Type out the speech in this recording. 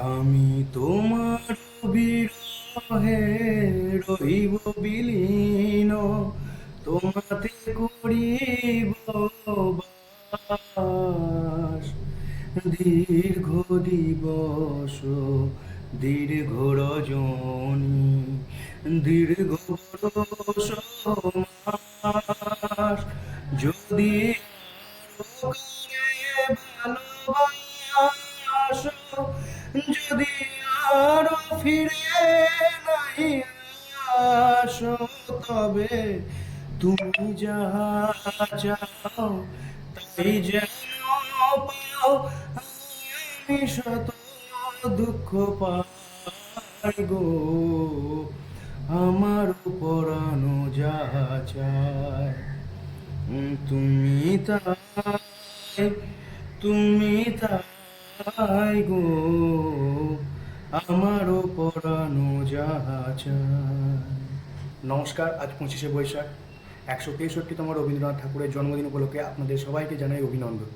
আমি তোমার বিরহে রহিব বিলীন, তোমাতে করিব বাস। দীর্ঘ দিবস দীর্ঘ রজনী, দীর্ঘ বরষ মাস, যদি ভালোবাসো, যদি আরো ফিরে নাই আসো, তবে তুমি যাহা চাও তাই যেন পাও। আমি শত দুঃখ পাই গো, আমার পরানো যাহা চায় তুমি তাই, তুমি তাই গো, আমারও পরানো যাহা চায়। নমস্কার, আজ 25শে বৈশাখ, 163তম রবীন্দ্রনাথ ঠাকুরের জন্মদিন উপলক্ষে আপনাদের সবাইকে জানাই অভিনন্দন।